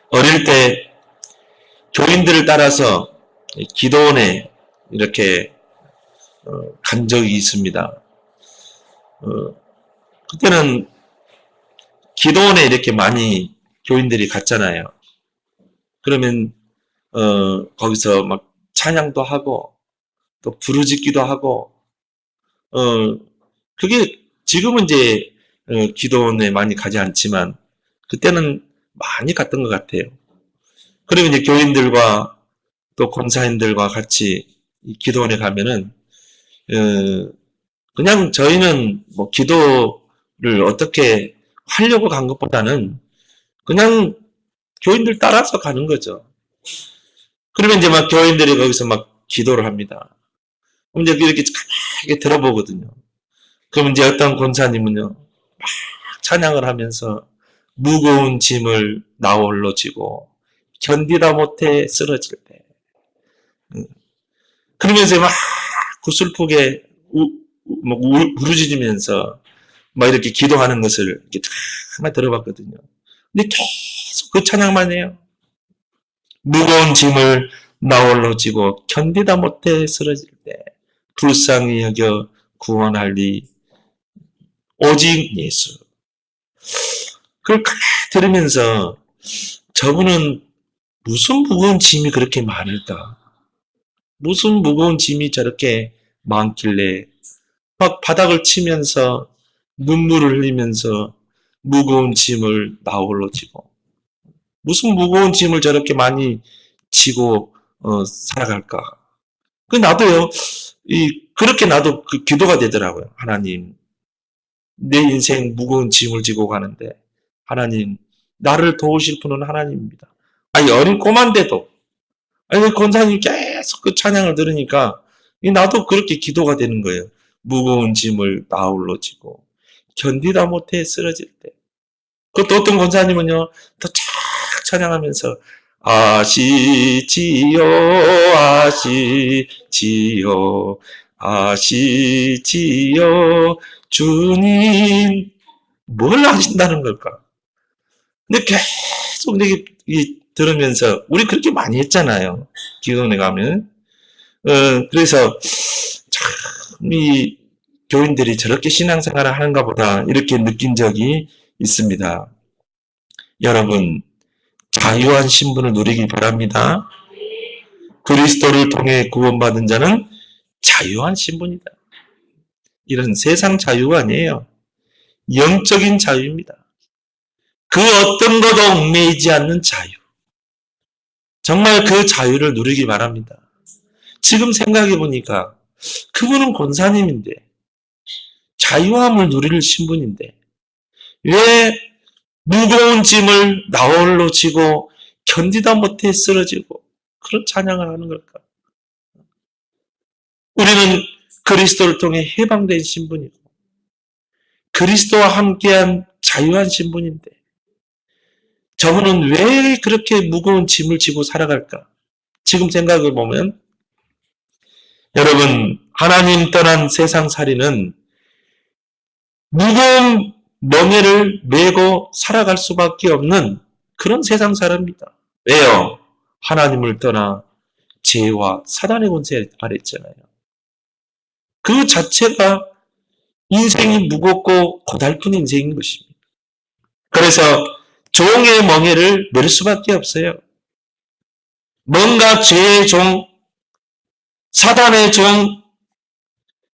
어릴 때 교인들을 따라서 기도원에 이렇게 간 적이 있습니다. 그때는 기도원에 이렇게 많이 교인들이 갔잖아요. 그러면 거기서 막 찬양도 하고 또 부르짖기도 하고 그게 지금은 이제 기도원에 많이 가지 않지만 그때는 많이 갔던 것 같아요. 그러면 이제 교인들과 또 권사님들과 같이 기도원에 가면은 그냥 저희는 뭐 기도를 어떻게 하려고 간 것보다는 그냥 교인들 따라서 가는 거죠. 그러면 이제 막 교인들이 거기서 막 기도를 합니다. 그럼 이제 이렇게 가만히 들어보거든요. 그럼 이제 어떤 권사님은요, 막 찬양을 하면서 무거운 짐을 나 홀로 지고 견디다 못해 쓰러질 때. 그러면서 막 구슬프게 부르짖으면서 막 이렇게 기도하는 것을 이렇게 가만히 들어봤거든요. 근데 계속 그 찬양만 해요. 무거운 짐을 나 홀로 지고 견디다 못해 쓰러질 때 불쌍히 여겨 구원하리 오직 예수. 그걸 들으면서 저분은 무슨 무거운 짐이 그렇게 많을까? 무슨 무거운 짐이 저렇게 많길래 막 바닥을 치면서 눈물을 흘리면서 무거운 짐을 나 홀로 지고 무슨 무거운 짐을 저렇게 많이 지고 살아갈까? 그 나도요. 그렇게 나도 그 기도가 되더라고요. 하나님, 내 인생 무거운 짐을 지고 가는데 하나님, 나를 도우실 분은 하나님입니다. 아니 어린 꼬만데도 아니 권사님 계속 그 찬양을 들으니까 나도 그렇게 기도가 되는 거예요. 무거운 짐을 나 홀로 지고 견디다 못해 쓰러질 때. 그것도 어떤 권사님은요, 더 착 찬양하면서 아시지요, 아시지요, 아시지요, 주님, 뭘 아신다는 걸까? 근데 계속 들으면서, 우리 그렇게 많이 했잖아요. 기도원에 가면. 그래서, 참, 교인들이 저렇게 신앙생활을 하는가 보다, 이렇게 느낀 적이 있습니다. 여러분, 자유한 신분을 누리기 바랍니다. 그리스도를 통해 구원받은 자는 자유한 신분이다. 이런 세상 자유가 아니에요. 영적인 자유입니다. 그 어떤 것도 얽매이지 않는 자유. 정말 그 자유를 누리기 바랍니다. 지금 생각해 보니까 그분은 권사님인데 자유함을 누릴 신분인데 왜 무거운 짐을 나홀로 지고 견디다 못해 쓰러지고 그런 찬양을 하는 걸까? 우리는 그리스도를 통해 해방된 신분이고 그리스도와 함께한 자유한 신분인데 저분은 왜 그렇게 무거운 짐을 지고 살아갈까? 지금 생각해 보면 여러분, 하나님 떠난 세상살이는 무거운 멍에를 메고 살아갈 수밖에 없는 그런 세상살입니다. 왜요? 하나님을 떠나 죄와 사단의 권세 아래 있잖아요. 그 자체가 인생이 무겁고 고달픈 인생인 것입니다. 그래서 종의 멍에를 멜 수밖에 없어요. 뭔가 죄의 종, 사단의 종,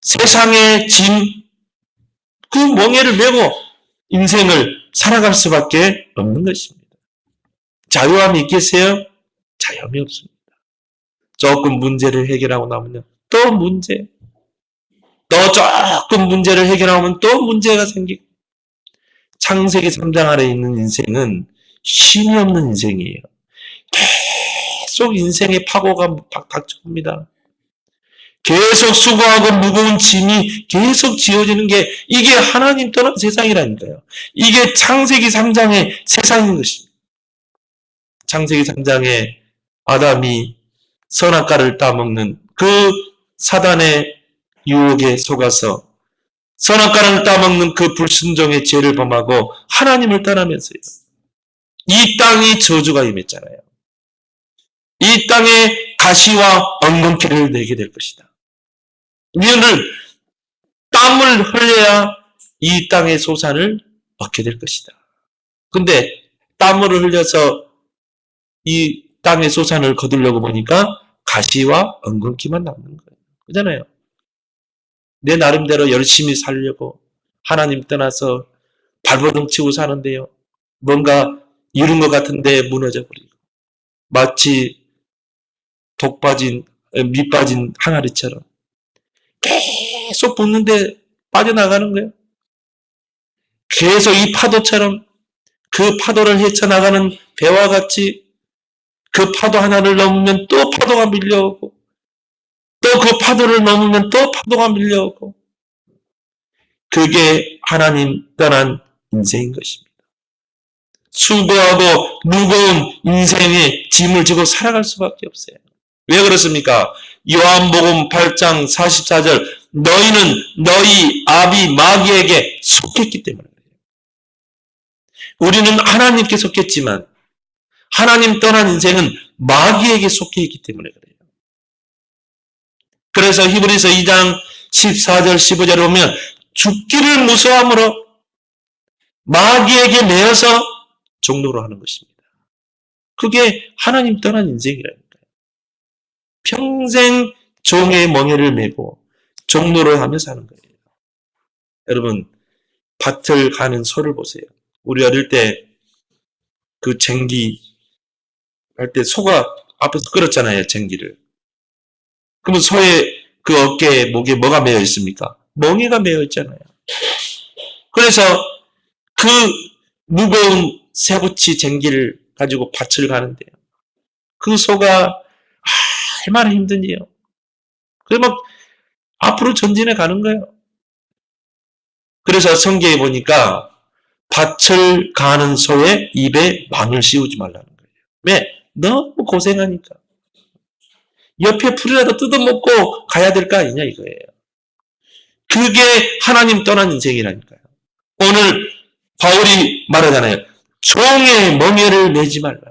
세상의 짐, 그 멍에를 메고 인생을 살아갈 수밖에 없는 것입니다. 자유함이 있겠어요? 자유함이 없습니다. 조금 문제를 해결하고 나면요. 또 문제. 또 조금 문제를 해결하면 또 문제가 생기고. 창세기 3장 아래 있는 인생은 쉼이 없는 인생이에요. 계속 인생의 파고가 닥쳐옵니다. 계속 수고하고 무거운 짐이 계속 지어지는 게 이게 하나님 떠난 세상이라니까요. 이게 창세기 3장의 세상인 것입니다. 창세기 3장에 아담이 선악과를 따먹는 그 사단의 유혹에 속아서 선악과를 따먹는 그 불순종의 죄를 범하고 하나님을 떠나면서요. 이 땅이 저주가 임했잖아요. 이 땅에 가시와 엉겅퀴를 내게 될 것이다. 너는 땀을 흘려야 이 땅의 소산을 얻게 될 것이다. 근데 땀을 흘려서 이 땅의 소산을 거두려고 보니까 가시와 엉겅퀴만 남는 거예요. 그잖아요. 내 나름대로 열심히 살려고 하나님 떠나서 발버둥 치고 사는데요. 뭔가 이룬 것 같은데 무너져 버리고 마치 밑 빠진 항아리처럼 계속 붓는데 빠져나가는 거예요. 계속 이 파도처럼 그 파도를 헤쳐나가는 배와 같이 그 파도 하나를 넘으면 또 파도가 밀려오고 또 그 파도를 넘으면 또 파도가 밀려오고 그게 하나님 떠난 인생인 것입니다. 수고하고 무거운 인생의 짐을 지고 살아갈 수밖에 없어요. 왜 그렇습니까? 요한복음 8장 44절 너희는 너희 아비 마귀에게 속했기 때문에 그래요. 우리는 하나님께 속했지만 하나님 떠난 인생은 마귀에게 속해 있기 때문에 그래요. 그래서 히브리서 2장 14절 15절에 보면 죽기를 무서워함으로 마귀에게 매여서 종로로 하는 것입니다. 그게 하나님 떠난 인생이라니까요. 평생 종의 멍에를 메고 종로를 하며 사는 거예요. 여러분 밭을 가는 소를 보세요. 우리 어릴 때 그 쟁기 할 때 소가 앞에서 끌었잖아요. 쟁기를. 그러면 소의 그 어깨에 목에 뭐가 매여 있습니까? 멍에가 매여 있잖아요. 그래서 그 무거운 쇠붙이 쟁기를 가지고 밭을 가는데요. 그 소가 얼마나 힘든지요. 그래서 막 앞으로 전진해 가는 거예요. 그래서 성경에 보니까 밭을 가는 소의 입에 망을 씌우지 말라는 거예요. 왜? 너무 고생하니까. 옆에 풀이라도 뜯어먹고 가야 될 거 아니냐 이거예요. 그게 하나님 떠난 인생이라니까요. 오늘 바울이 말하잖아요. 종의 멍에를 매지 말라.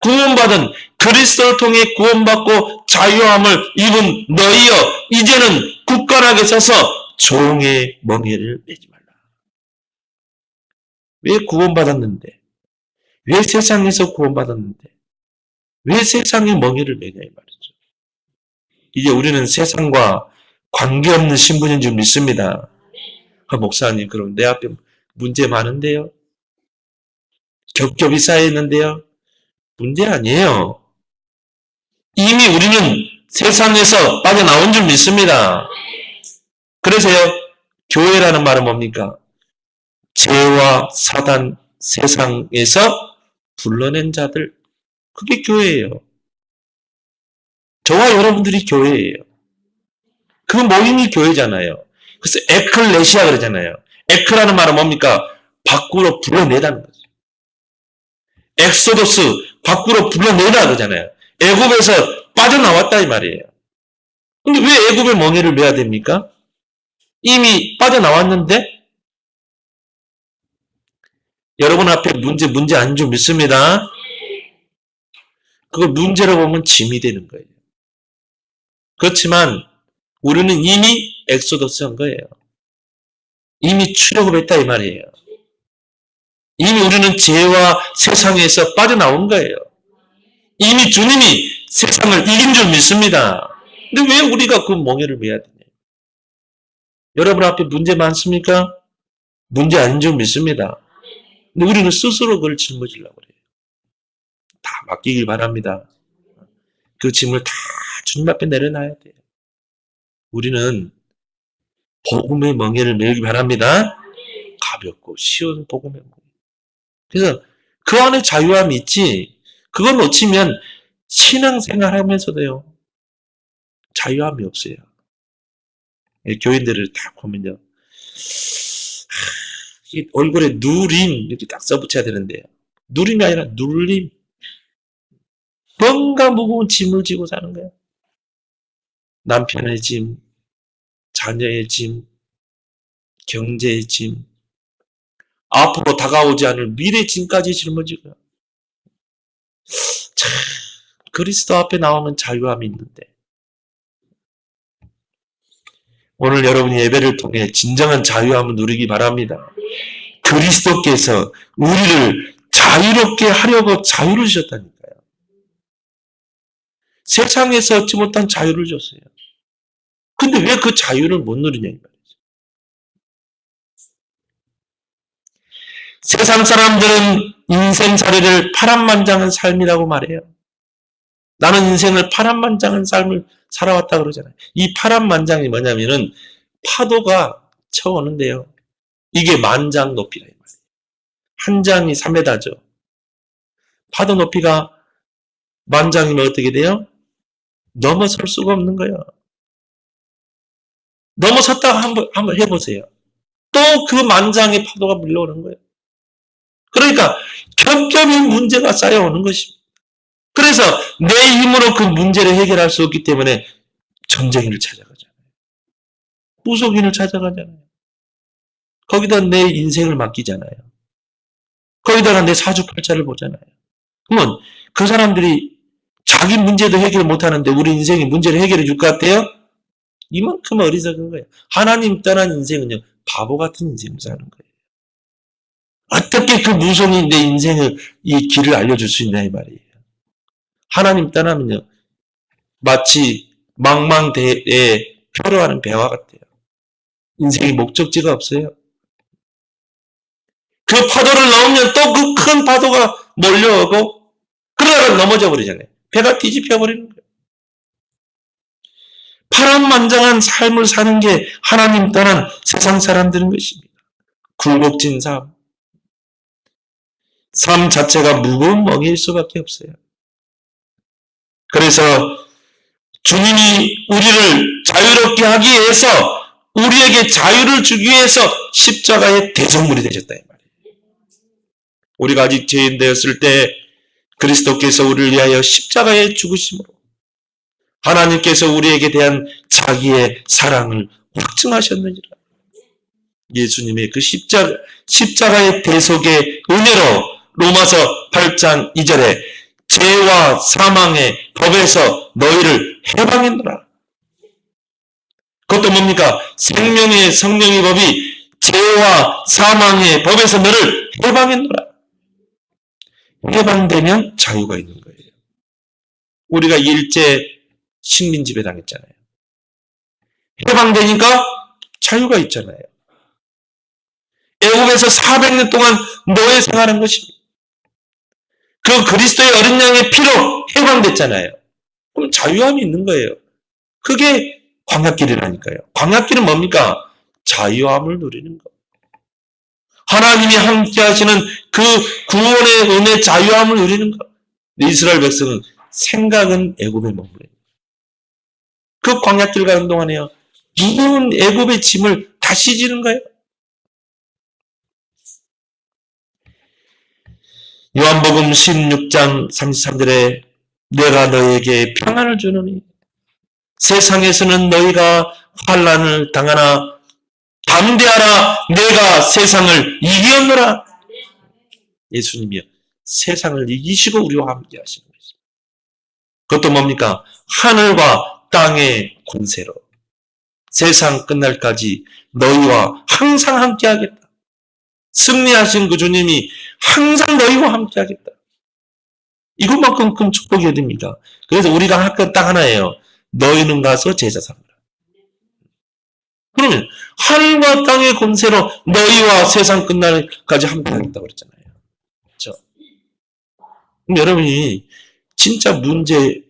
구원받은 그리스도를 통해 구원받고 자유함을 입은 너희여 이제는 굳건하게 서서 종의 멍에를 매지 말라. 왜 구원받았는데? 왜 세상에서 구원받았는데? 왜 세상의 멍에를 매냐 이 말이죠. 이제 우리는 세상과 관계없는 신분인 줄 믿습니다. 목사님 그럼 내 앞에 문제 많은데요? 겹겹이 쌓여있는데요? 문제 아니에요. 이미 우리는 세상에서 빠져나온 줄 믿습니다. 그래서요, 교회라는 말은 뭡니까? 죄와 사단, 세상에서 불러낸 자들, 그게 교회예요. 저와 여러분들이 교회예요. 그 모임이 교회잖아요. 그래서 에클레시아 그러잖아요. 에크라는 말은 뭡니까? 밖으로 불러내다는 거죠. 엑소도스, 밖으로 불러내다 그러잖아요. 애굽에서 빠져나왔다 이 말이에요. 근데 왜 애굽의 멍에를 매야 됩니까? 이미 빠져나왔는데? 여러분 앞에 문제 아닌 줄 믿습니다. 그걸 문제로 보면 짐이 되는 거예요. 그렇지만 우리는 이미 엑소더스 한 거예요. 이미 출애굽 했다 이 말이에요. 이미 우리는 죄와 세상에서 빠져나온 거예요. 이미 주님이 세상을 이긴 줄 믿습니다. 근데 왜 우리가 그 멍에를 매야 되냐? 여러분 앞에 문제 많습니까? 문제 아닌 줄 믿습니다. 근데 우리는 스스로 그걸 짊어지려고 그래요. 다 맡기길 바랍니다. 그 짐을 다 주님 앞에 내려놔야 돼요. 우리는 복음의 멍에를 메기 바랍니다. 가볍고 쉬운 복음의 멍에. 그래서 그 안에 자유함이 있지. 그걸 놓치면 신앙생활 하면서도요. 자유함이 없어요. 교인들을 딱 보면요. 얼굴에 누림 이렇게 딱 써붙여야 되는데요. 누림이 아니라 눌림. 뭔가 무거운 짐을 지고 사는 거예요. 남편의 짐, 자녀의 짐, 경제의 짐, 앞으로 다가오지 않을 미래 짐까지 짊어지고요. 참, 그리스도 앞에 나오면 자유함이 있는데, 오늘 여러분이 예배를 통해 진정한 자유함을 누리기 바랍니다. 그리스도께서 우리를 자유롭게 하려고 자유를 주셨다니까요. 세상에서 얻지 못한 자유를 줬어요. 근데 왜 그 자유를 못 누리냐 이 말이죠. 세상 사람들은 인생살이를 파란만장한 삶이라고 말해요. 나는 인생을 파란만장한 삶을 살아왔다 그러잖아요. 이 파란만장이 뭐냐면은 파도가 쳐오는데요. 이게 만장 높이라 이 말이에요. 한 장이 3m죠. 파도 높이가 만장이면 어떻게 돼요? 넘어설 수가 없는 거예요. 넘어섰다가 한번 해보세요. 또 그 만장의 파도가 밀려오는 거예요. 그러니까 겹겹이 문제가 쌓여오는 것입니다. 그래서 내 힘으로 그 문제를 해결할 수 없기 때문에 전쟁이를 찾아가잖아요. 무속인을 찾아가잖아요. 거기다 내 인생을 맡기잖아요. 거기다가 내 사주팔자를 보잖아요. 그러면 그 사람들이 자기 문제도 해결 못하는데 우리 인생의 문제를 해결해 줄 것 같아요? 이만큼 어리석은 거예요. 하나님 떠난 인생은요, 바보 같은 인생을 사는 거예요. 어떻게 그 무속이 내 인생을, 이 길을 알려줄 수 있냐, 이 말이에요. 하나님 떠나면요, 마치 망망대해에 표로하는 배와 같아요. 인생의 목적지가 없어요. 그 파도를 넘으면 또 그 큰 파도가 몰려오고, 그러다가 넘어져 버리잖아요. 배가 뒤집혀 버리는 거예요. 파란만장한 삶을 사는 게 하나님 떠난 세상 사람들인 것입니다. 굴곡진 삶. 삶 자체가 무거운 멍일 수밖에 없어요. 그래서 주님이 우리를 자유롭게 하기 위해서, 우리에게 자유를 주기 위해서 십자가의 대속물이 되셨다 이 말이에요. 우리가 아직 죄인 되었을 때 그리스도께서 우리를 위하여 십자가에 죽으심으로 하나님께서 우리에게 대한 자기의 사랑을 확증하셨느니라. 예수님의 그 십자가의 대속의 은혜로 로마서 8장 2절에 죄와 사망의 법에서 너희를 해방했노라. 그것도 뭡니까? 생명의 성령의 법이 죄와 사망의 법에서 너를 해방했노라. 해방되면 자유가 있는 거예요. 우리가 일제 식민지배 당했잖아요. 해방되니까 자유가 있잖아요. 애굽에서 400년 동안 노예 생활한 것입니다. 그 그리스도의 어린 양의 피로 해방됐잖아요. 그럼 자유함이 있는 거예요. 그게 광야길이라니까요. 광야길은 뭡니까? 자유함을 누리는 것. 하나님이 함께 하시는 그 구원의 은혜 자유함을 누리는 것. 이스라엘 백성은 생각은 애굽에 머무르는 거예요. 그 광야길 가는 동안에요. 무거운 애굽의 짐을 다시 지는 거예요. 요한복음 16장 33절에 내가 너에게 평안을 주노니 세상에서는 너희가 환난을 당하나 담대하라 내가 세상을 이기었노라. 예수님이요. 세상을 이기시고 우리와 함께 하시는 것입니다. 그것도 뭡니까? 하늘과 땅의 권세로 세상 끝날까지 너희와 항상 함께 하겠다. 승리하신 그 주님이 항상 너희와 함께 하겠다. 이것만큼 큰 축복이 됩니다. 그래서 우리가 할 건 딱 하나예요. 너희는 가서 제자 삼으라. 그러면 하늘과 땅의 권세로 너희와 세상 끝날까지 함께 하겠다고 그랬잖아요. 그렇죠? 그럼 여러분이 진짜 문제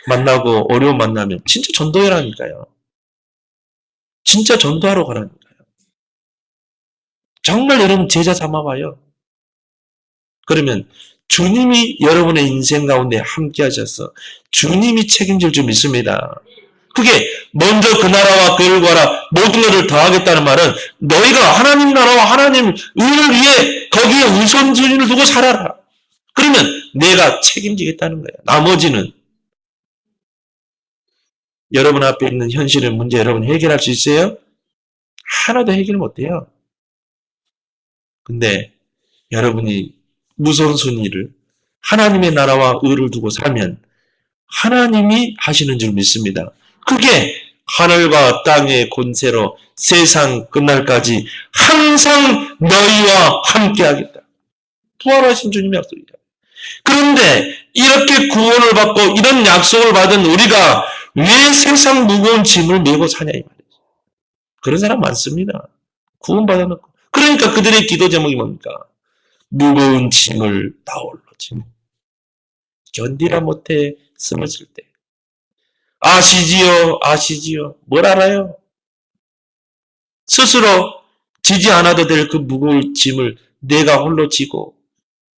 만나고 어려움 만나면 진짜 전도해라니까요. 진짜 전도하러 가라니까요. 정말 여러분 제자 삼아봐요. 그러면 주님이 여러분의 인생 가운데 함께 하셔서 주님이 책임질 줄 믿습니다. 그게 먼저 그 나라와 그 일과라 모든 것을 더하겠다는 말은 너희가 하나님 나라와 하나님 의를 위해 거기에 우선순위를 두고 살아라. 그러면 내가 책임지겠다는 거예요. 나머지는 여러분 앞에 있는 현실의 문제 여러분 해결할 수 있어요? 하나도 해결 못해요. 근데 여러분이 우선순위를 하나님의 나라와 의를 두고 살면 하나님이 하시는 줄 믿습니다. 그게 하늘과 땅의 권세로 세상 끝날까지 항상 너희와 함께하겠다. 부활하신 주님의 약속이죠. 그런데 이렇게 구원을 받고 이런 약속을 받은 우리가 왜 세상 무거운 짐을 메고 사냐 이 말이죠. 그런 사람 많습니다. 구원받아놓고. 그러니까 그들의 기도 제목이 뭡니까? 무거운 짐을 나 홀로 지고 견디라 못해 쓰러질 때. 아시지요, 아시지요. 뭘 알아요? 스스로 지지 않아도 될 그 무거운 짐을 내가 홀로 지고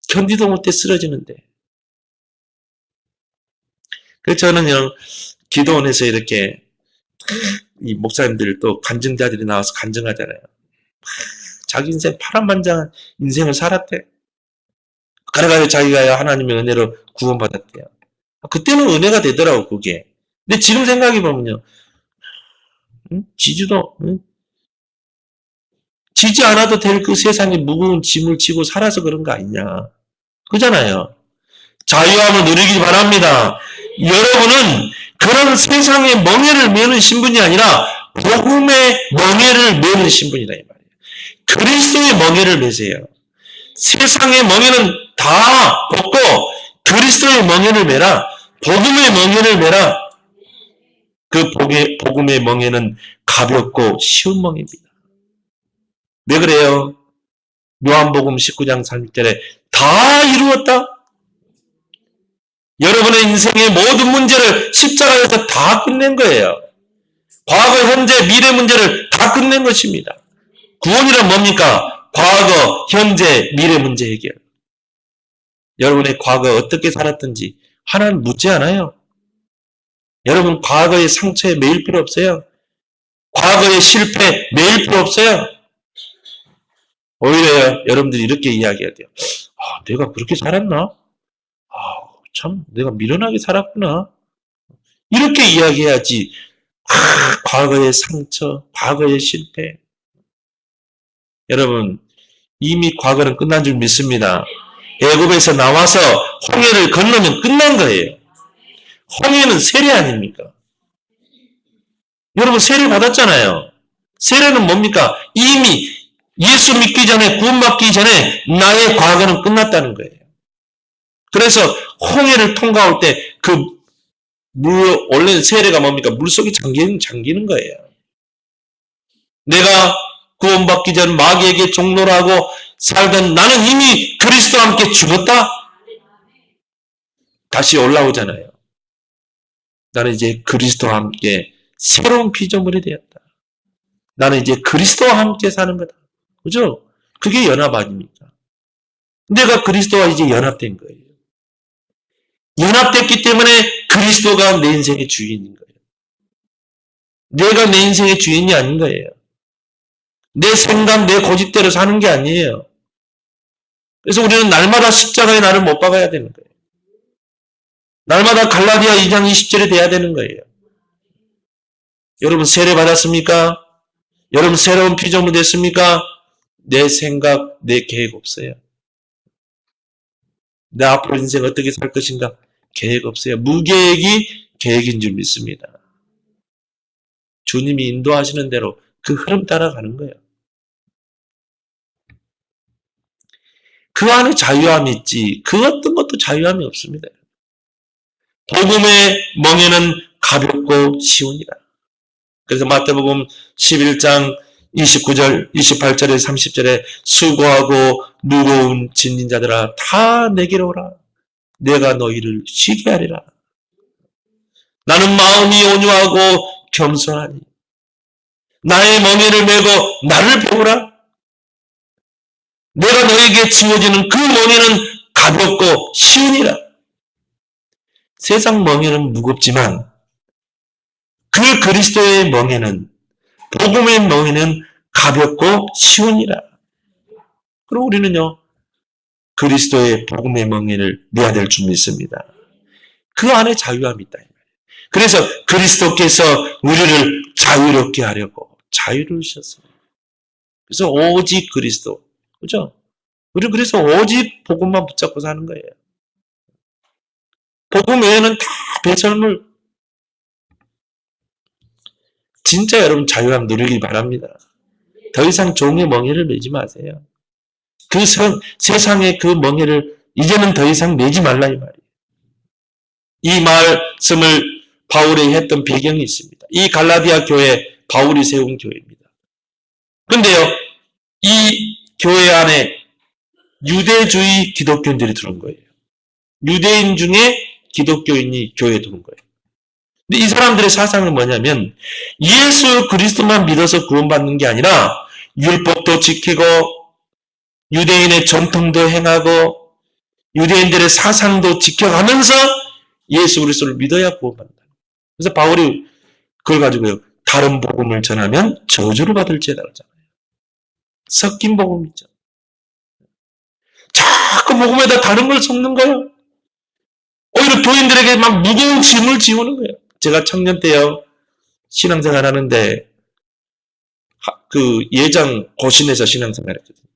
견디도 못해 쓰러지는데. 그래서 저는요, 기도원에서 이렇게 이 목사님들 또 간증자들이 나와서 간증하잖아요. 자기 인생 파란만장한 인생을 살았대. 그래가지고 자기가 하나님의 은혜로 구원받았대요. 그때는 은혜가 되더라고, 그게. 근데 지금 생각해보면요, 지지도, 지지 않아도 될 그 세상에 무거운 짐을 지고 살아서 그런 거 아니냐. 그잖아요. 자유함을 누리기 바랍니다. 여러분은 그런 세상의 멍에를 메는 신분이 아니라 복음의 멍에를 메는 신분이다 이 말이에요. 그리스도의 멍에를 메세요. 세상의 멍에는 다 벗고 그리스도의 멍에를 메라. 복음의 멍에를 메라. 그 복음의 멍에는 가볍고 쉬운 멍입니다. 왜 그래요? 요한복음 19장 36절에 다 이루었다. 여러분의 인생의 모든 문제를 십자가에서 다 끝낸 거예요. 과거, 현재, 미래 문제를 다 끝낸 것입니다. 구원이란 뭡니까? 과거, 현재, 미래 문제 해결. 여러분의 과거 어떻게 살았든지 하나는 묻지 않아요. 여러분 과거의 상처에 매일 필요 없어요. 과거의 실패 매일 필요 없어요. 오히려 여러분들이 이렇게 이야기해야 돼요. 아, 내가 그렇게 살았나? 참 내가 미련하게 살았구나. 이렇게 이야기해야지. 과거의 상처, 과거의 실패. 여러분 이미 과거는 끝난 줄 믿습니다. 애굽에서 나와서 홍해를 건너면 끝난 거예요. 홍해는 세례 아닙니까? 여러분 세례 받았잖아요. 세례는 뭡니까? 이미 예수 믿기 전에 구원받기 전에 나의 과거는 끝났다는 거예요. 그래서 홍해를 통과할 때 그 원래 세례가 뭡니까? 물속에 잠기는 거예요. 내가 구원받기 전 마귀에게 종노를 하고 살던 나는 이미 그리스도와 함께 죽었다? 다시 올라오잖아요. 나는 이제 그리스도와 함께 새로운 피조물이 되었다. 나는 이제 그리스도와 함께 사는 거다. 그죠? 그게 연합 아닙니까? 내가 그리스도와 이제 연합된 거예요. 연합됐기 때문에 그리스도가 내 인생의 주인인 거예요. 내가 내 인생의 주인이 아닌 거예요. 내 생각, 내 고집대로 사는 게 아니에요. 그래서 우리는 날마다 십자가의 나를 못 박아야 되는 거예요. 날마다 갈라디아 2장 20절이 돼야 되는 거예요. 여러분 세례 받았습니까? 여러분 새로운 피조물 됐습니까? 내 생각, 내 계획 없어요. 내 앞으로 인생 어떻게 살 것인가? 계획 없어요. 무계획이 계획인 줄 믿습니다. 주님이 인도하시는 대로 그 흐름 따라가는 거예요. 그 안에 자유함이 있지 그 어떤 것도 자유함이 없습니다. 복음의 멍에는 가볍고 쉬우니라. 그래서 마태복음 11장 29절, 28절에 30절에 수고하고 무거운 짐진 자들아 다 내게로 오라. 내가 너희를 쉬게 하리라. 나는 마음이 온유하고 겸손하니 나의 멍에를 메고 나를 배우라. 내가 너에게 지워지는 그 멍에는 가볍고 쉬우니라. 세상 멍에는 무겁지만 그 그리스도의 멍에는 복음의 멍에는 가볍고 쉬우니라. 그리고 우리는요 그리스도의 복음의 멍에를 메야 될 줄 믿습니다. 그 안에 자유함이 있다. 그래서 그리스도께서 우리를 자유롭게 하려고 자유를 주셨습니다. 그래서 오직 그리스도, 그죠? 우리는 그래서 오직 복음만 붙잡고 사는 거예요. 복음 외에는 다 배설물. 진짜 여러분 자유함 누리기 바랍니다. 더 이상 종의 멍에를 매지 마세요. 세상의 그 멍에를 이제는 더 이상 매지 말라 이 말이에요. 이 말씀을 바울이 했던 배경이 있습니다. 이 갈라디아 교회 바울이 세운 교회입니다. 그런데요, 이 교회 안에 유대주의 기독교인들이 들어온 거예요. 유대인 중에 기독교인이 교회에 들어온 거예요. 근데 이 사람들의 사상은 뭐냐면 예수 그리스도만 믿어서 구원받는 게 아니라 율법도 지키고 유대인의 전통도 행하고 유대인들의 사상도 지켜가면서 예수 그리스도를 믿어야 구원받는다. 그래서 바울이 그걸 가지고요. 다른 복음을 전하면 저주를 받을지어다 그러잖아요. 섞인 복음이죠. 자꾸 복음에다 다른 걸 섞는 거예요. 오히려 교인들에게 막 무거운 짐을 지우는 거예요. 제가 청년 때요. 신앙생활 하는데 그 예장 고신에서 신앙생활 했거든요.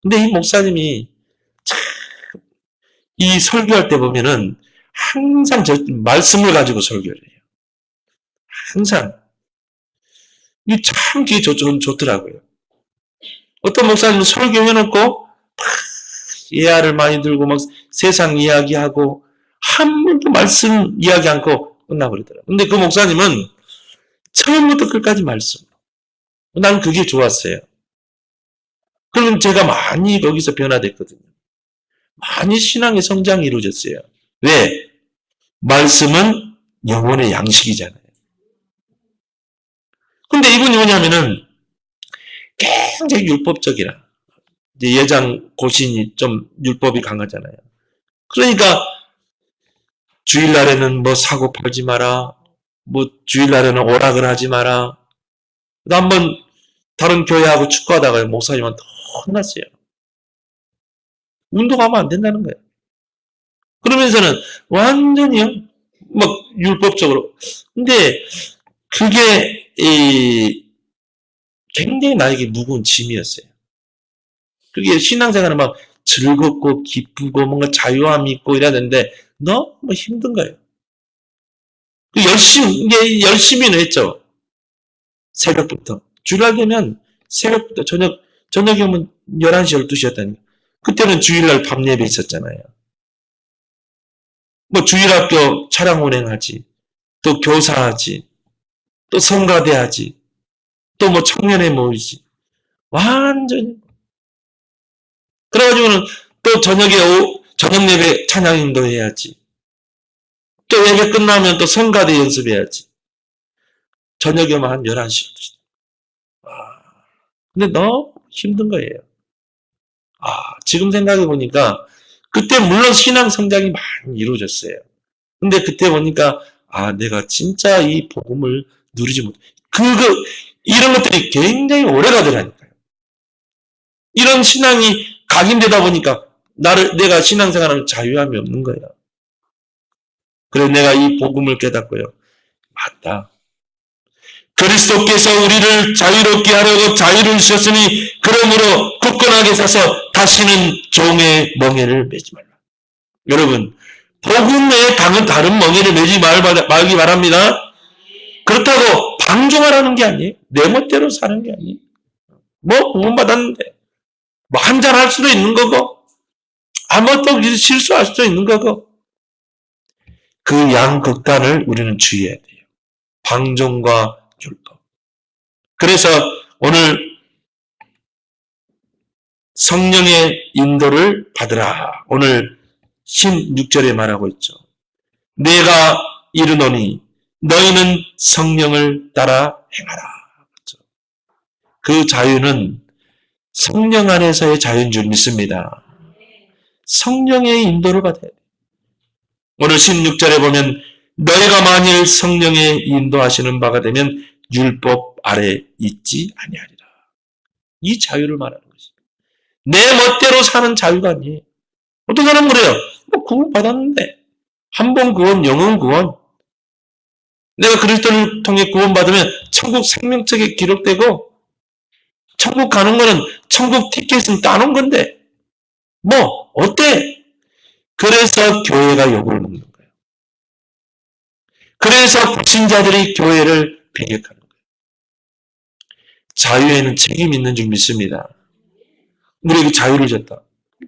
근데 이 목사님이 참 이 설교할 때 보면은 항상 저 말씀을 가지고 설교를 해요. 항상. 이 참 그게 좋더라고요. 어떤 목사님은 설교해놓고 막 예화를 많이 들고 막 세상 이야기하고 한 번도 말씀 이야기 않고 끝나버리더라고요. 근데 그 목사님은 처음부터 끝까지 말씀. 난 그게 좋았어요. 그럼 제가 많이 거기서 변화됐거든요. 많이 신앙의 성장이 이루어졌어요. 왜? 말씀은 영혼의 양식이잖아요. 근데 이분이 뭐냐면은 굉장히 율법적이라. 이제 예장 고신이 좀 율법이 강하잖아요. 그러니까 주일날에는 뭐 사고 팔지 마라. 뭐 주일날에는 오락을 하지 마라. 한번 다른 교회하고 축구하다가 목사님한테 혼났어요. 운동하면 안 된다는 거예요. 그러면서는 완전히요, 막 율법적으로. 근데 그게 굉장히 나에게 무거운 짐이었어요. 그게 신앙생활은 막 즐겁고 기쁘고 뭔가 자유함이 있고 이래야 되는데 너무 힘든 거예요. 열심히는 했죠. 새벽부터. 주일날 되면 새벽부터 저녁이 오면 11시, 12시였다니까. 그때는 주일날 밤 예배 있었잖아요. 뭐 주일학교 차량 운행하지, 또 교사하지, 또 성가대하지, 또 뭐 청년회 모이지. 완전히. 그래가지고는 또 저녁 예배 찬양 인도해야지. 또 예배 끝나면 또 성가대 연습해야지. 저녁에 오면 한 11시, 12시. 근데 너무 힘든 거예요. 지금 생각해 보니까 그때 물론 신앙 성장이 많이 이루어졌어요. 근데 그때 보니까 내가 진짜 이 복음을 누리지 못해. 이런 것들이 굉장히 오래 가더라니까요. 이런 신앙이 각인되다 보니까 내가 신앙생활하는 자유함이 없는 거예요. 그래서 내가 이 복음을 깨닫고요. 맞다. 그리스도께서 우리를 자유롭게 하려고 자유를 주셨으니 그러므로 굳건하게 서서 다시는 종의 멍에를 매지 말라. 여러분, 복음 외에 다른 멍에를 매지 말기 바랍니다. 그렇다고 방종하라는 게 아니에요. 내 멋대로 사는 게 아니에요. 뭐 구원받았는데 뭐 한잔 할 수도 있는 거고 아무것도 실수할 수도 있는 거고 그 양극단을 우리는 주의해야 돼요. 방종과 율법. 그래서 오늘 성령의 인도를 받으라. 오늘 16절에 말하고 있죠. 내가 이르노니 너희는 성령을 따라 행하라. 그 자유는 성령 안에서의 자유인 줄 믿습니다. 성령의 인도를 받아야 돼요. 오늘 16절에 보면 너희가 만일 성령의 인도하시는 바가 되면 율법 아래 있지 아니하리라. 이 자유를 말하는 것입니다. 내 멋대로 사는 자유가 아니에요. 어떤 사람은 그래요. 구원 받았는데 한 번 구원, 영원 구원. 내가 그리스도를 통해 구원받으면 천국 생명책에 기록되고 천국 가는 거는 천국 티켓은 따놓은 건데 뭐 어때? 그래서 교회가 욕을 먹는 거예요. 그래서 불신자들이 교회를 배격하는 거예요. 자유에는 책임이 있는 줄 믿습니다. 우리에게 자유를 줬다.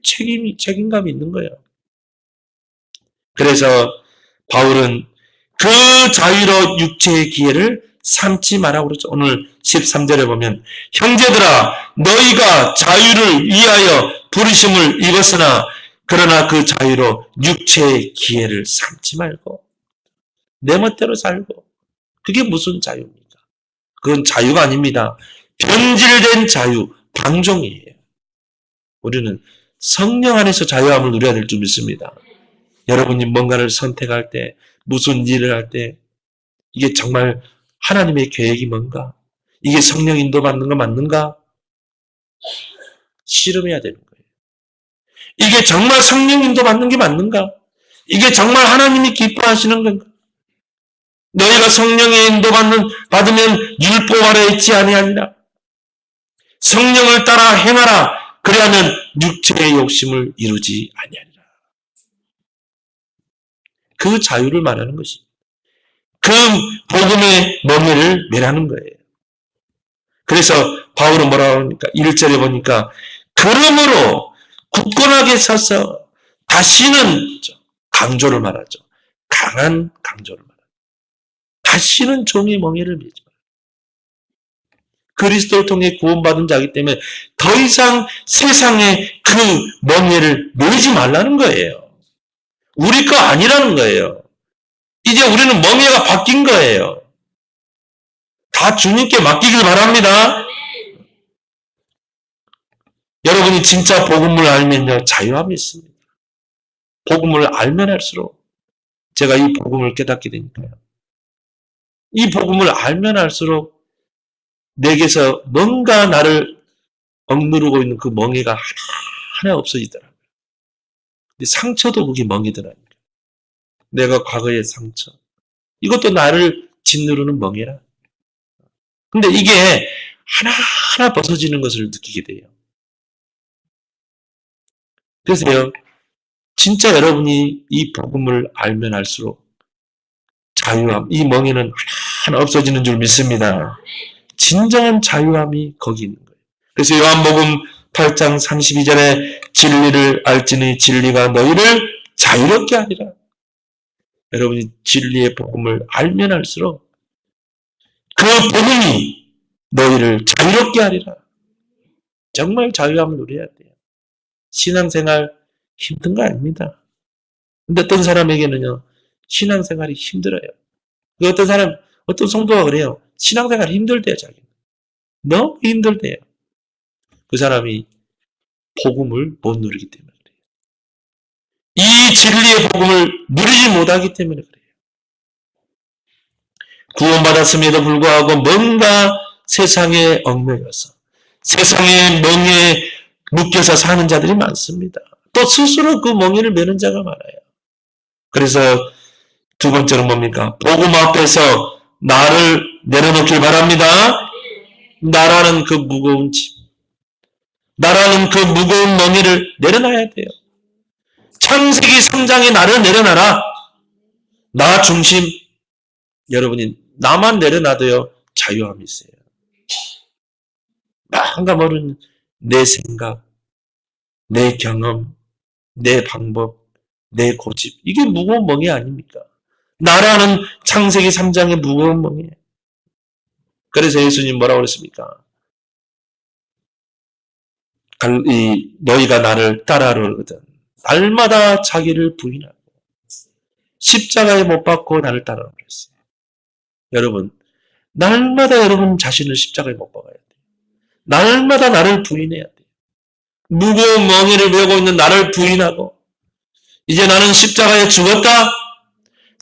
책임감이 있는 거예요. 그래서 바울은 그 자유로 육체의 기회를 삼지 마라고 그러죠. 오늘 13절에 보면 형제들아 너희가 자유를 위하여 부르심을 입었으나 그러나 그 자유로 육체의 기회를 삼지 말고 내 멋대로 살고 그게 무슨 자유입니까? 그건 자유가 아닙니다. 변질된 자유, 방종이에요. 우리는 성령 안에서 자유함을 누려야 될 줄 믿습니다. 여러분이 뭔가를 선택할 때, 무슨 일을 할 때 이게 정말 하나님의 계획이 뭔가? 이게 성령 인도받는 거 맞는가? 실험해야 되는 거예요. 이게 정말 성령 인도받는 게 맞는가? 이게 정말 하나님이 기뻐하시는 건가? 너희가 성령의 받으면 율법 아래 있지 아니하니라. 성령을 따라 행하라. 그래야면 육체의 욕심을 이루지 아니하니라. 그 자유를 말하는 것입니다. 그 복음의 멍에를 매라는 거예요. 그래서 바울은 뭐라고 합니까? 1절에 보니까 그러므로 굳건하게 서서 다시는 강조를 말하죠. 강한 강조를 말하죠. 다시는 종의 멍에를 매지 마라. 그리스도를 통해 구원받은 자이기 때문에 더 이상 세상의 그 멍에를 매지 말라는 거예요. 우리 거 아니라는 거예요. 이제 우리는 멍에가 바뀐 거예요. 다 주님께 맡기길 바랍니다. 여러분이 진짜 복음을 알면요 자유함이 있습니다. 복음을 알면 할수록 제가 이 복음을 깨닫게 되니까요. 이 복음을 알면 할수록 내게서 뭔가 나를 억누르고 있는 그 멍에가 하나 없어지더라고요. 근데 상처도 그게 멍이더라고요. 내가 과거의 상처. 이것도 나를 짓누르는 멍이라. 근데 이게 하나하나 벗어지는 것을 느끼게 돼요. 그래서요, 진짜 여러분이 이 복음을 알면 알수록 자유함, 이 멍에는 하나하나 없어지는 줄 믿습니다. 진정한 자유함이 거기 있는 거예요. 그래서 요한복음 8장 32절에 진리를 알지니 진리가 너희를 자유롭게 하리라. 여러분이 진리의 복음을 알면 알수록 그 복음이 너희를 자유롭게 하리라. 정말 자유함을 누려야 돼요. 신앙생활 힘든 거 아닙니다. 근데 어떤 사람에게는요, 신앙생활이 힘들어요. 어떤 성도가 그래요. 신앙생활이 힘들대요, 자기는. 너무 힘들대요. 그 사람이 복음을 못 누리기 때문에 그래요. 이 진리의 복음을 누리지 못하기 때문에 그래요. 구원받았음에도 불구하고 뭔가 세상에 얽매여서 세상의 멍에 묶여서 사는 자들이 많습니다. 또 스스로 그 멍에를 매는 자가 많아요. 그래서 두 번째는 뭡니까? 복음 앞에서 나를 내려놓길 바랍니다. 나라는 그 무거운 짐, 나라는 그 무거운 멍에를 내려놔야 돼요. 창세기 3장에 나를 내려놔라. 나 중심. 여러분이 나만 내려놔도요 자유함이 있어요. 뭔가 모르는 내 생각, 내 경험, 내 방법, 내 고집. 이게 무거운 멍에 아닙니까? 나라는 창세기 3장의 무거운 멍에. 그래서 예수님 뭐라고 그랬습니까? 너희가 나를 따라오거든 날마다 자기를 부인하고 십자가에 못 박고 나를 따라오라 그랬어요. 여러분, 날마다 여러분 자신을 십자가에 못 박아야 돼요. 날마다 나를 부인해야 돼요. 무거운 멍에를 메고 있는 나를 부인하고 이제 나는 십자가에 죽었다.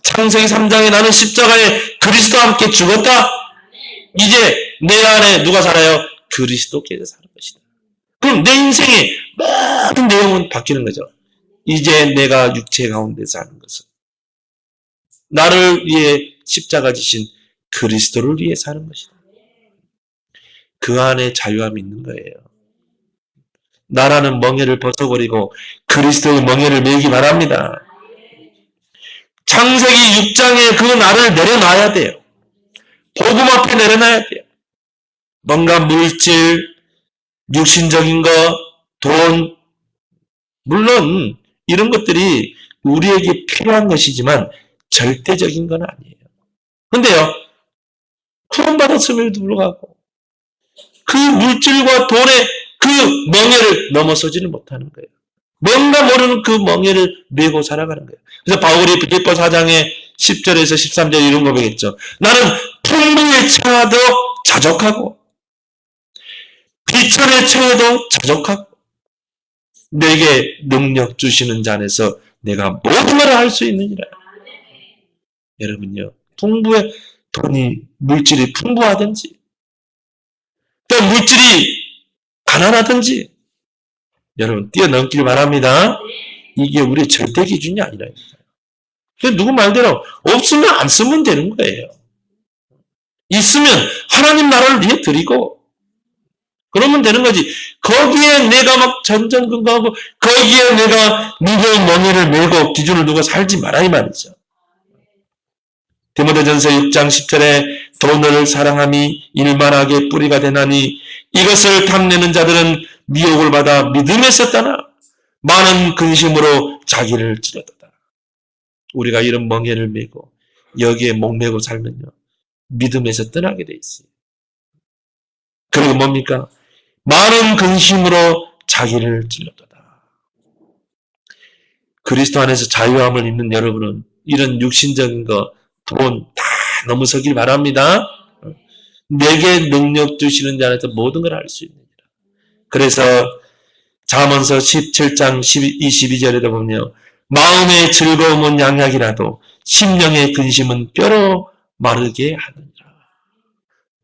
창세기 3장에 나는 십자가에 그리스도와 함께 죽었다. 이제 내 안에 누가 살아요? 그리스도께서 사는 것이다. 그럼 내 인생의 모든 내용은 바뀌는 거죠. 이제 내가 육체 가운데 사는 것은 나를 위해 십자가 지신 그리스도를 위해 사는 것이다. 그 안에 자유함이 있는 거예요. 나라는 멍에를 벗어버리고 그리스도의 멍에를 메기 바랍니다. 창세기 6장에 그 나를 내려놔야 돼요. 복음 앞에 내려놔야 돼요. 뭔가 물질, 육신적인 것, 돈, 물론 이런 것들이 우리에게 필요한 것이지만 절대적인 건 아니에요. 근데요, 구원받았음에도 불구하고 그 물질과 돈의 그 멍에를 넘어서지는 못하는 거예요. 뭔가 모르는 그 멍에를 메고 살아가는 거예요. 그래서 바울이 빌립보 4장의 10절에서 13절 이런 고백했죠. 나는 풍부에 처해도 자족하고 비천에 처해도 자족하고 내게 능력 주시는 자 안에서 내가 모든 것을 할 수 있느니라. 여러분요, 풍부에 돈이 물질이 풍부하든지 또 물질이 가난하든지 여러분 뛰어넘기를 바랍니다. 이게 우리의 절대 기준이 아니라니까요. 누구 말대로 없으면 안 쓰면 되는 거예요. 있으면 하나님 나라를 위해 드리고 그러면 되는 거지. 거기에 내가 막 전전긍긍하고 거기에 내가 누구의 멍에를 메고 기준을 두고 살지 마라 이 말이죠. 디모데전서 6장 10절에 돈을 사랑함이 일만하게 뿌리가 되나니 이것을 탐내는 자들은 미혹을 받아 믿음에서 떠나 많은 근심으로 자기를 찌르도다. 우리가 이런 멍에를 메고 여기에 목매고 살면요, 믿음에서 떠나게 돼 있어요. 그리고 뭡니까? 많은 근심으로 자기를 찔러도다. 그리스도 안에서 자유함을 입는 여러분은 이런 육신적인 거, 돈 다 넘어서길 바랍니다. 내게 능력 주시는 자 안에서 모든 걸 할 수 있느니라. 그래서 잠언서 17장 22절에도 보면 마음의 즐거움은 양약이라도 심령의 근심은 뼈로 마르게 하느니라.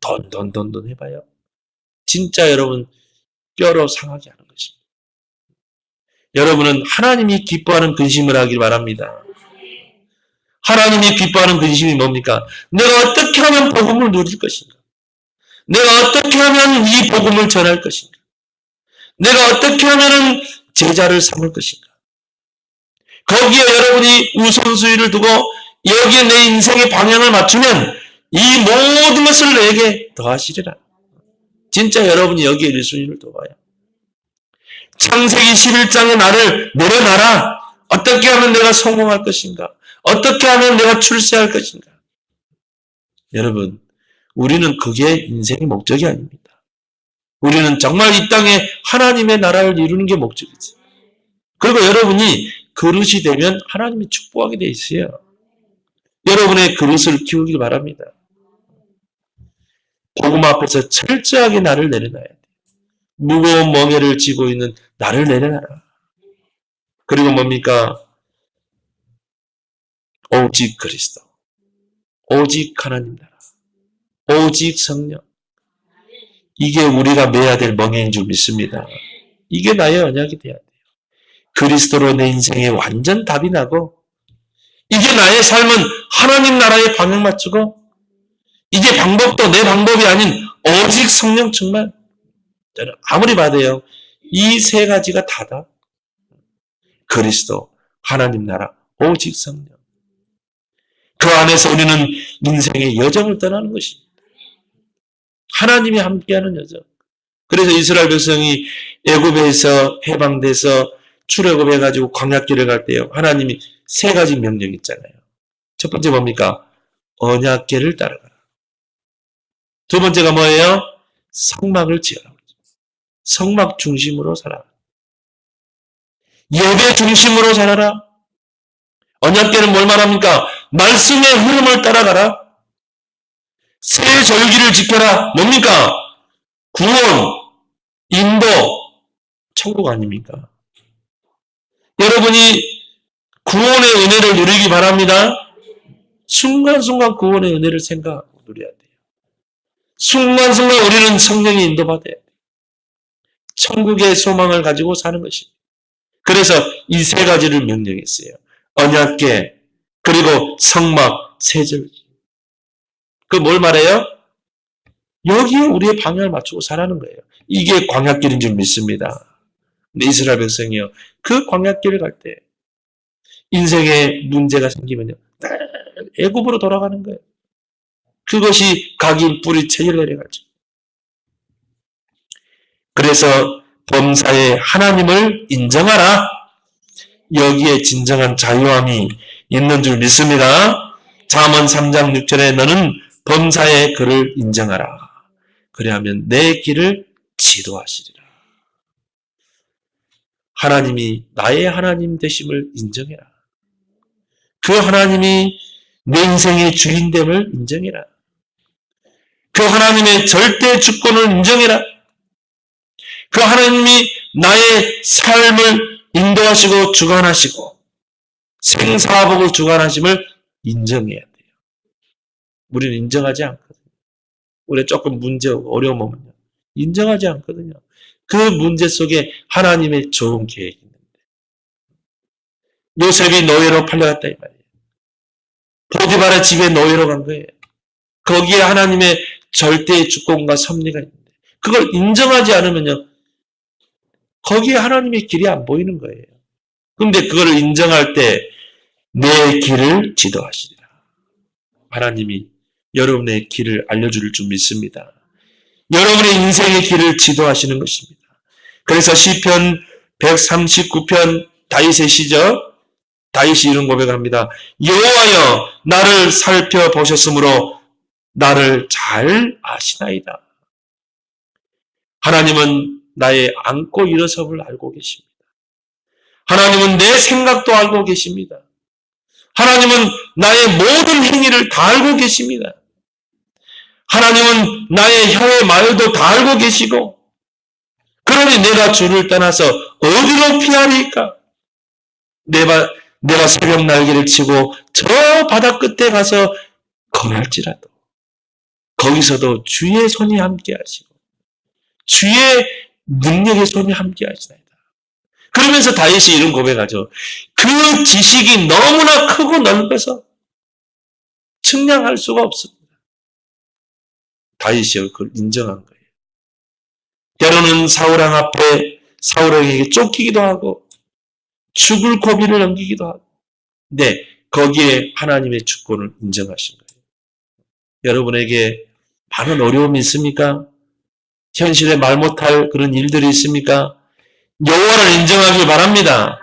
돈 해봐요. 진짜 여러분 뼈로 상하게 하는 것입니다. 여러분은 하나님이 기뻐하는 근심을 하길 바랍니다. 하나님이 기뻐하는 근심이 뭡니까? 내가 어떻게 하면 복음을 누릴 것인가? 내가 어떻게 하면 이 복음을 전할 것인가? 내가 어떻게 하면 제자를 삼을 것인가? 거기에 여러분이 우선순위를 두고 여기에 내 인생의 방향을 맞추면 이 모든 것을 내게 더하시리라. 진짜 여러분이 여기에 1순위를 둬봐요. 창세기 11장에 나를 내려놔라. 어떻게 하면 내가 성공할 것인가? 어떻게 하면 내가 출세할 것인가? 여러분, 우리는 그게 인생의 목적이 아닙니다. 우리는 정말 이 땅에 하나님의 나라를 이루는 게 목적이지. 그리고 여러분이 그릇이 되면 하나님이 축복하게 돼 있어요. 여러분의 그릇을 키우길 바랍니다. 복음 앞에서 철저하게 나를 내려놔야 돼. 무거운 멍에를 쥐고 있는 나를 내려놔라. 그리고 뭡니까? 오직 그리스도, 오직 하나님 나라, 오직 성령. 이게 우리가 매야 될 멍에인 줄 믿습니다. 이게 나의 언약이 돼야 돼요. 그리스도로 내 인생에 완전 답이 나고 이게 나의 삶은 하나님 나라에 방향 맞추고 이게 방법도 내 방법이 아닌 오직 성령 충만. 아무리 봐도요, 이 세 가지가 다다. 그리스도, 하나님 나라, 오직 성령. 그 안에서 우리는 인생의 여정을 떠나는 것입니다. 하나님이 함께하는 여정. 그래서 이스라엘 백성이 애굽에서 해방돼서 출애굽해가지고 광야길을 갈 때요, 하나님이 세 가지 명령 있잖아요. 첫 번째 뭡니까? 언약궤를 따라가라. 두 번째가 뭐예요? 성막을 지어라. 성막 중심으로 살아라. 예배 중심으로 살아라. 언약궤는 뭘 말합니까? 말씀의 흐름을 따라가라. 새 절기를 지켜라. 뭡니까? 구원, 인도, 천국 아닙니까? 여러분이 구원의 은혜를 누리기 바랍니다. 순간순간 구원의 은혜를 생각하고 누려야 돼요. 순간순간 우리는 성령의 인도받아야 돼요. 천국의 소망을 가지고 사는 것입니다. 그래서 이 세 가지를 명령했어요. 언약궤, 그리고 성막, 세절기. 그 뭘 말해요? 여기에 우리의 방향을 맞추고 살아가는 거예요. 이게 광야길인 줄 믿습니다. 근데 이스라엘 백성이요. 그 광야길을 갈 때 인생에 문제가 생기면요. 애굽으로 돌아가는 거예요. 그것이 각인 뿌리 체질 내려가죠. 그래서 범사에 하나님을 인정하라. 여기에 진정한 자유함이 있는 줄 믿습니다. 잠언 3장 6절에 너는 범사에 그를 인정하라. 그래야면 내 길을 지도하시리라. 하나님이 나의 하나님 되심을 인정해라. 그 하나님이 내 인생의 주인됨을 인정해라. 그 하나님의 절대 주권을 인정해라. 그 하나님이 나의 삶을 인도하시고 주관하시고 생사복을 주관하심을 인정해야 돼요. 우리는 인정하지 않거든요. 우리가 조금 문제, 어려움 오면요. 인정하지 않거든요. 그 문제 속에 하나님의 좋은 계획이 있는데. 요셉이 노예로 팔려갔다 이 말이에요. 보디발의 집에 노예로 간 거예요. 거기에 하나님의 절대의 주권과 섭리가 있는데 그걸 인정하지 않으면요. 거기에 하나님의 길이 안 보이는 거예요. 그런데 그걸 인정할 때 내 길을 지도하시리라. 하나님이 여러분의 길을 알려줄 줄 믿습니다. 여러분의 인생의 길을 지도하시는 것입니다. 그래서 시편 139편 다윗의 시죠. 다윗이 이런 고백을 합니다. 여호와여 나를 살펴보셨으므로 나를 잘 아시나이다. 하나님은 나의 앉고 일어섬을 알고 계십니다. 하나님은 내 생각도 알고 계십니다. 하나님은 나의 모든 행위를 다 알고 계십니다. 하나님은 나의 혀의 말도 다 알고 계시고 그러니 내가 주를 떠나서 어디로 피하리까? 내가 새벽 날개를 치고 저 바다 끝에 가서 거할지라도 거기서도 주의 손이 함께 하시고 주의 능력의 손이 함께 하시나이다. 그러면서 다윗이 이런 고백하죠. 그 지식이 너무나 크고 넓어서 측량할 수가 없습니다. 다윗이 그걸 인정한 거예요. 때로는 사울왕 앞에 사울왕에게 쫓기기도 하고 죽을 고비를 넘기기도 하고 근데 거기에 하나님의 주권을 인정하신 거예요. 여러분에게 많은 어려움이 있습니까? 현실에 말 못할 그런 일들이 있습니까? 여호와를 인정하길 바랍니다.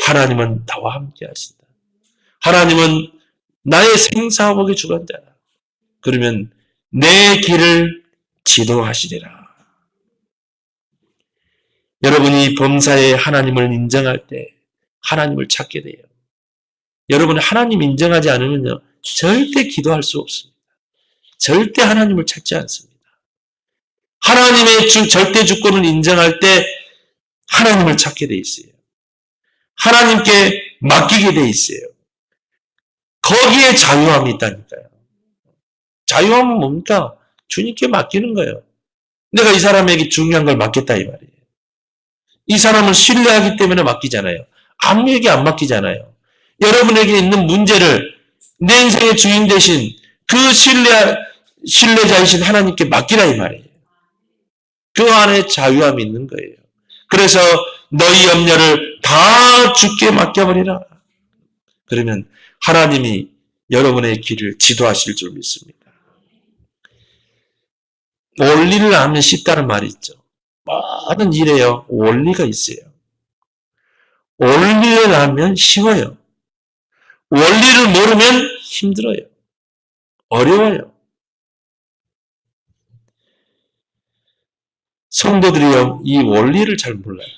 하나님은 나와 함께 하신다. 하나님은 나의 생사복의 주관자다. 그러면 내 길을 지도하시리라. 여러분이 범사에 하나님을 인정할 때 하나님을 찾게 돼요. 여러분이 하나님 인정하지 않으면요. 절대 기도할 수 없습니다. 절대 하나님을 찾지 않습니다. 하나님의 절대 주권을 인정할 때 하나님을 찾게 돼 있어요. 하나님께 맡기게 돼 있어요. 거기에 자유함이 있다니까요. 자유함은 뭡니까? 주님께 맡기는 거예요. 내가 이 사람에게 중요한 걸 맡겼다 이 말이에요. 이 사람을 신뢰하기 때문에 맡기잖아요. 아무에게 안 맡기잖아요. 여러분에게 있는 문제를 내 인생의 주인 대신 그 신뢰자이신 하나님께 맡기라 이 말이에요. 그 안에 자유함이 있는 거예요. 그래서 너희 염려를 다 주께 맡겨버리라. 그러면 하나님이 여러분의 길을 지도하실 줄 믿습니다. 원리를 알면 쉽다는 말이 있죠. 모든 일에요. 원리가 있어요. 원리를 알면 쉬워요. 원리를 모르면 힘들어요. 어려워요. 성도들이요, 이 원리를 잘 몰라요.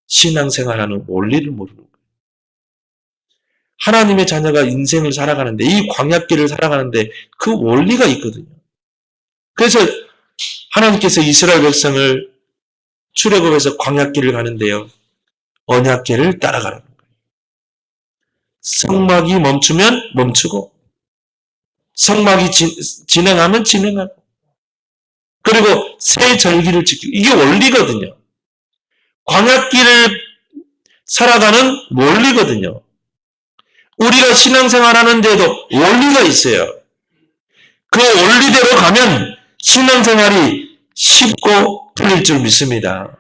신앙생활하는 원리를 모르는 거예요. 하나님의 자녀가 인생을 살아가는데, 이 광야길을 살아가는데 그 원리가 있거든요. 그래서 하나님께서 이스라엘 백성을 출애굽에서 광야길을 가는데요. 언약궤를 따라가라는 거예요. 성막이 멈추면 멈추고 성막이 진행하면 진행하고 그리고 새 절기를 지키고 이게 원리거든요. 광야길을 살아가는 원리거든요. 우리가 신앙생활 하는데도 원리가 있어요. 그 원리대로 가면 신앙생활이 쉽고 풀릴 줄 믿습니다.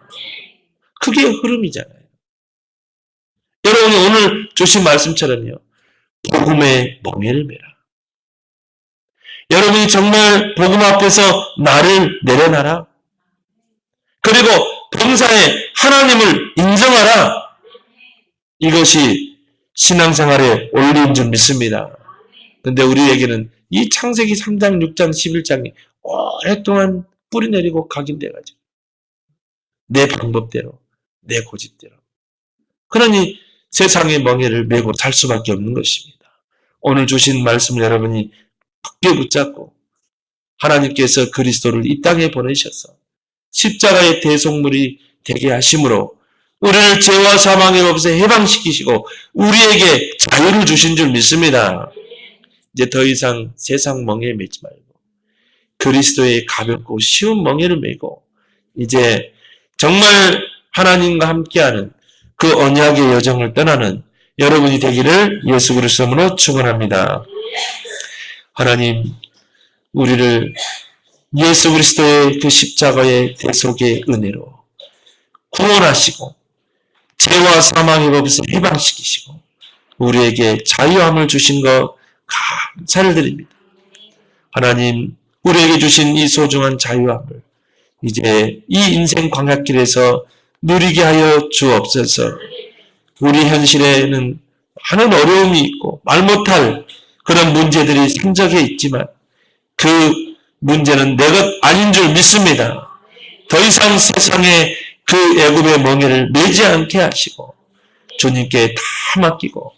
그게 흐름이잖아요. 여러분이 오늘 주신 말씀처럼요. 복음의 멍에를 매라. 여러분이 정말 복음 앞에서 나를 내려놔라. 그리고 범사에 하나님을 인정하라. 이것이 신앙생활의 원리인 줄 믿습니다. 근데 우리에게는 이 창세기 3장, 6장, 11장이 오랫동안 뿌리 내리고 각인돼가지고 내 방법대로, 내 고집대로. 그러니 세상의 멍에를 메고 살 수밖에 없는 것입니다. 오늘 주신 말씀을 여러분이 굳게 붙잡고 하나님께서 그리스도를 이 땅에 보내셔서 십자가의 대속물이 되게 하심으로 우리를 죄와 사망의 법에서 해방시키시고 우리에게 자유를 주신 줄 믿습니다. 이제 더 이상 세상 멍에 매지 말고 그리스도의 가볍고 쉬운 멍에를 메고 이제 정말 하나님과 함께하는 그 언약의 여정을 떠나는 여러분이 되기를 예수 그리스도로 축원합니다. 하나님, 우리를 예수 그리스도의 그 십자가의 대속의 은혜로 구원하시고 죄와 사망의 법에서 해방시키시고 우리에게 자유함을 주신 것 감사를 드립니다. 하나님, 우리에게 주신 이 소중한 자유함을 이제 이 인생 광야길에서 누리게 하여 주옵소서. 우리 현실에는 많은 어려움이 있고 말 못할 그런 문제들이 산적해 있지만 그 문제는 내 것 아닌 줄 믿습니다. 더 이상 세상에 그 애굽의 멍에를 매지 않게 하시고 주님께 다 맡기고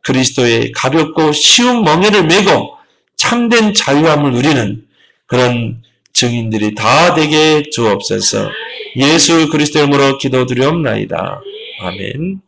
그리스도의 가볍고 쉬운 멍에를 메고 참된 자유함을 누리는 그런 증인들이 다 되게 주옵소서. 예수 그리스도 이름으로 기도드리옵나이다. 아멘.